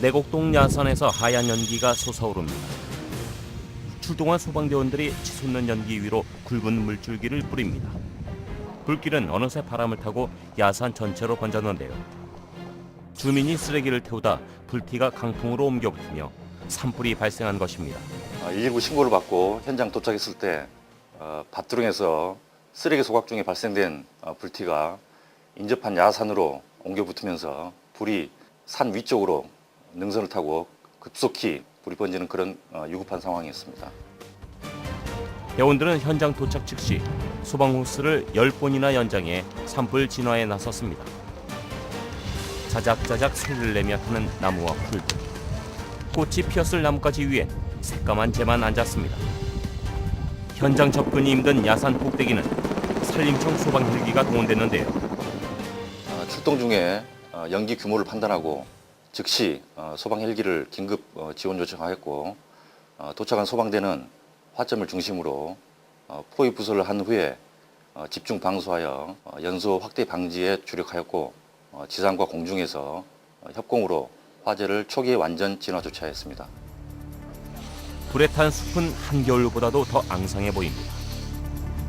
내곡동 야산에서 하얀 연기가 솟아오릅니다. 출동한 소방대원들이 치솟는 연기 위로 굵은 물줄기를 뿌립니다. 불길은 어느새 바람을 타고 야산 전체로 번졌는데요. 주민이 쓰레기를 태우다 불티가 강풍으로 옮겨붙으며 산불이 발생한 것입니다. 119 신고를 받고 현장 도착했을 때 밭두릉에서 쓰레기 소각 중에 발생된 불티가 인접한 야산으로 옮겨 붙으면서 불이 산 위쪽으로 능선을 타고 급속히 불이 번지는 그런 위급한 상황이었습니다. 대원들은 현장 도착 즉시 소방호스를 10번이나 연장해 산불 진화에 나섰습니다. 자작자작 소리를 내며 타는 나무와 풀들. 꽃이 피었을 나무까지 위에 새까만 재만 앉았습니다. 현장 접근이 힘든 야산 꼭대기는 산림청 소방 헬기가 동원됐는데요. 출동 중에 연기 규모를 판단하고 즉시 소방 헬기를 긴급 지원 요청하였고 도착한 소방대는 화점을 중심으로 포위 부설을 한 후에 집중 방수하여 연소 확대 방지에 주력하였고 지상과 공중에서 협공으로 화재를 초기에 완전 진화 조치하였습니다. 불에 탄 숲은 한겨울보다도 더 앙상해 보입니다.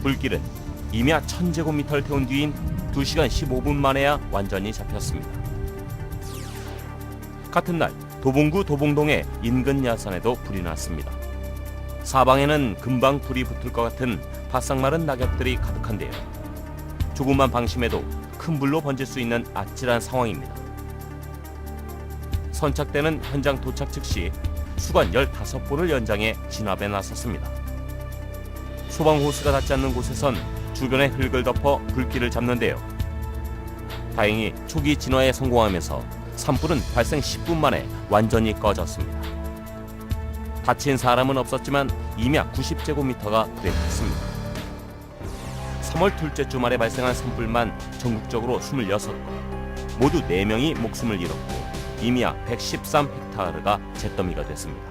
불길은 임야 1000제곱미터를 태운 뒤인 2시간 15분 만에야 완전히 잡혔습니다. 같은 날 도봉구 도봉동의 인근 야산에도 불이 났습니다. 사방에는 금방 불이 붙을 것 같은 바싹 마른 낙엽들이 가득한데요. 조금만 방심해도 큰 불로 번질 수 있는 아찔한 상황입니다. 선착대는 현장 도착 즉시 수관 15번을 연장해 진압에 나섰습니다. 소방호스가 닿지 않는 곳에선 주변의 흙을 덮어 불길을 잡는데요. 다행히 초기 진화에 성공하면서 산불은 발생 10분 만에 완전히 꺼졌습니다. 다친 사람은 없었지만 임야 90제곱미터가 불에 탔습니다. 3월 둘째 주말에 발생한 산불만 전국적으로 26건, 모두 4명이 목숨을 잃었고 임야 113헥타르가 잿더미가 됐습니다.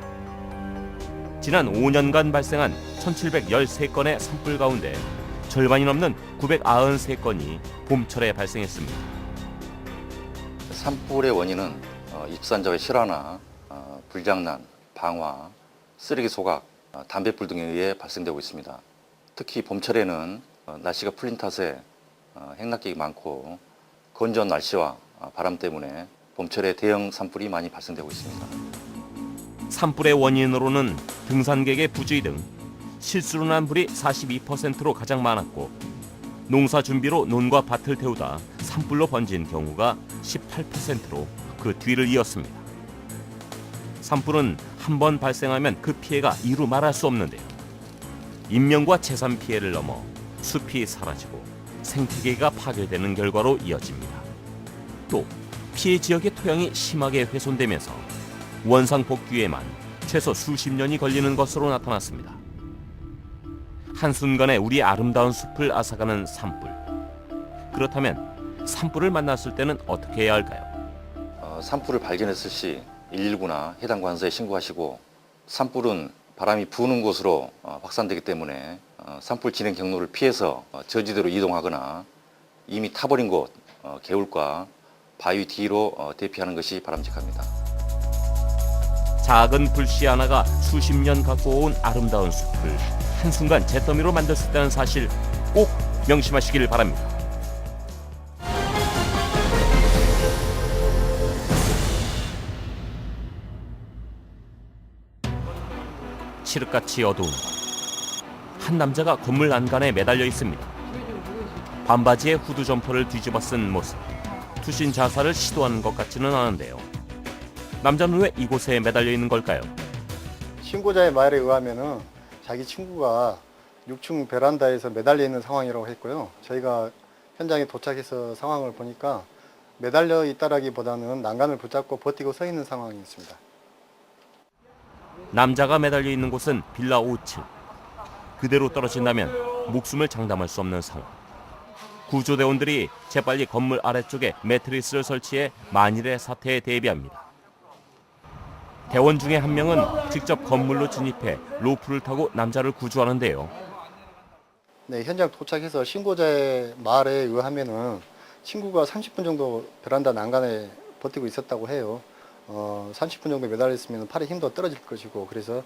지난 5년간 발생한 1713건의 산불 가운데 절반이 넘는 993건이 봄철에 발생했습니다. 산불의 원인은 입산자의 실화나 불장난, 방화, 쓰레기 소각, 담뱃불 등에 의해 발생되고 있습니다. 특히 봄철에는 날씨가 풀린 탓에 행락객이 많고 건조한 날씨와 바람 때문에 봄철에 대형 산불이 많이 발생되고 있습니다. 산불의 원인으로는 등산객의 부주의 등 실수로 난 불이 42%로 가장 많았고 농사 준비로 논과 밭을 태우다 산불로 번진 경우가 18%로 그 뒤를 이었습니다. 산불은 한 번 발생하면 그 피해가 이루 말할 수 없는데요. 인명과 재산 피해를 넘어 숲이 사라지고 생태계가 파괴되는 결과로 이어집니다. 또 피해 지역의 토양이 심하게 훼손되면서 원상 복귀에만 최소 수십 년이 걸리는 것으로 나타났습니다. 한순간에 우리 아름다운 숲을 앗아가는 산불. 그렇다면 산불을 만났을 때는 어떻게 해야 할까요? 산불을 발견했을 시 119나 해당 관서에 신고하시고 산불은 바람이 부는 곳으로 확산되기 때문에 산불 진행 경로를 피해서 저지대로 이동하거나 이미 타버린 곳, 개울가, 바위 뒤로 대피하는 것이 바람직합니다. 작은 불씨 하나가 수십 년 갖고 온 아름다운 숲을 한순간 잿더미로 만들 수 있다는 사실 꼭 명심하시길 바랍니다. 칠흑같이 어두운 한 남자가 건물 난간에 매달려 있습니다. 반바지에 후드 점퍼를 뒤집어 쓴 모습. 투신 자살을 시도하는 것 같지는 않은데요. 남자는 왜 이곳에 매달려 있는 걸까요? 신고자의 말에 의하면은 자기 친구가 6층 베란다에서 매달려 있는 상황이라고 했고요. 저희가 현장에 도착해서 상황을 보니까 매달려 있다라기보다는 난간을 붙잡고 버티고 서 있는 상황이었습니다. 남자가 매달려 있는 곳은 빌라 5층. 그대로 떨어진다면 목숨을 장담할 수 없는 상황. 구조대원들이 재빨리 건물 아래쪽에 매트리스를 설치해 만일의 사태에 대비합니다. 대원 중에 한 명은 직접 건물로 진입해 로프를 타고 남자를 구조하는데요. 네, 현장 도착해서 신고자의 말에 의하면은 친구가 30분 정도 베란다 난간에 버티고 있었다고 해요. 30분 정도 매달렸으면 팔의 힘도 떨어질 것이고, 그래서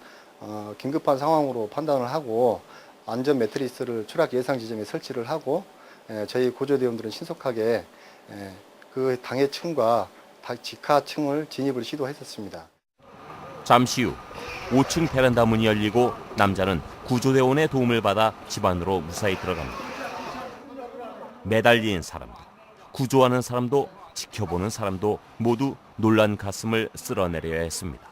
긴급한 상황으로 판단을 하고 안전 매트리스를 추락 예상 지점에 설치를 하고, 저희 구조대원들은 신속하게 그 당해층과 직하층을 진입을 시도했었습니다. 잠시 후 5층 베란다 문이 열리고 남자는 구조대원의 도움을 받아 집 안으로 무사히 들어갑니다. 매달린 사람도, 구조하는 사람도, 지켜보는 사람도 모두 놀란 가슴을 쓸어내려야 했습니다.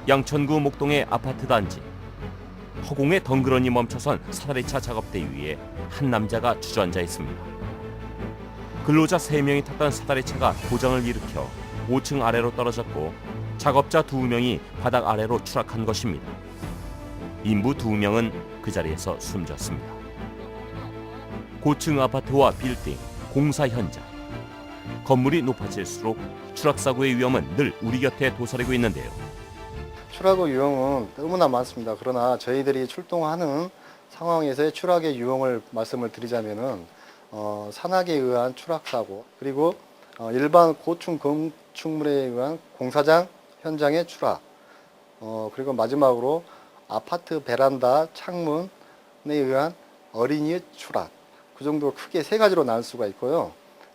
양천구 목동의 아파트 단지. 허공에 덩그러니 멈춰선 사다리차 작업대 위에 한 남자가 주저앉아 있습니다. 근로자 3명이 탔던 사다리차가 고장을 일으켜 5층 아래로 떨어졌고 작업자 2명이 바닥 아래로 추락한 것입니다. 인부 2명은 그 자리에서 숨졌습니다. 고층 아파트와 빌딩, 공사 현장. 건물이 높아질수록 추락사고의 위험은 늘 우리 곁에 도사리고 있는데요. 추락의 유형은 너무나 많습니다. 그러나 저희들이 출동하는 상황에서의 추락의 유형을 말씀을 드리자면은 산악에 의한 추락사고, 그리고 일반 고층 건축물에 의한 공사장 현장의 추락, 그리고 마지막으로 아파트 베란다 창문에 의한 어린이의 추락, 그 정도 크게 3가지로 나눌 수가 있고요.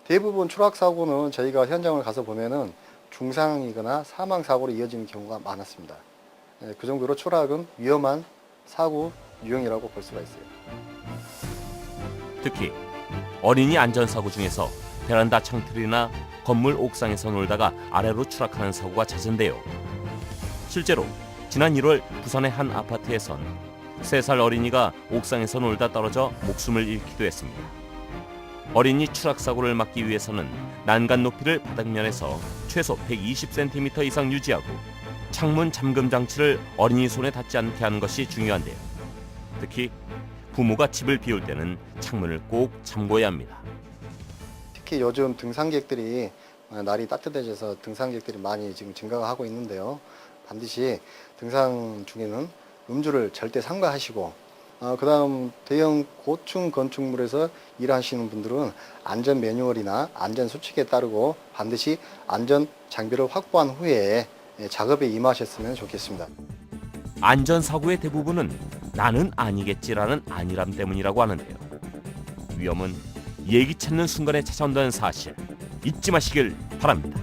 대부분 추락 사고는 저희가 현장을 가서 보면은 중상이거나 사망 사고로 이어지는 경우가 많았습니다. 그 정도로 추락은 위험한 사고 유형이라고 볼 수가 있어요. 특히 어린이 안전사고 중에서 베란다 창틀이나 건물 옥상에서 놀다가 아래로 추락하는 사고가 잦은데요. 실제로 지난 1월 부산의 한 아파트에선 3살 어린이가 옥상에서 놀다 떨어져 목숨을 잃기도 했습니다. 어린이 추락사고를 막기 위해서는 난간 높이를 바닥면에서 최소 120cm 이상 유지하고 창문 잠금 장치를 어린이 손에 닿지 않게 하는 것이 중요한데요. 특히 부모가 집을 비울 때는 창문을 꼭 잠궈야 합니다. 특히 요즘 등산객들이 날이 따뜻해져서 등산객들이 많이 지금 증가가 하고 있는데요. 반드시 등산 중에는 음주를 절대 삼가하시고, 그다음 대형 고층 건축물에서 일하시는 분들은 안전 매뉴얼이나 안전 수칙에 따르고 반드시 안전 장비를 확보한 후에 작업에 임하셨으면 좋겠습니다. 안전사고의 대부분은 나는 아니겠지라는 안일함 때문이라고 하는데요. 위험은 예기치 않는 순간에 찾아온다는 사실 잊지 마시길 바랍니다.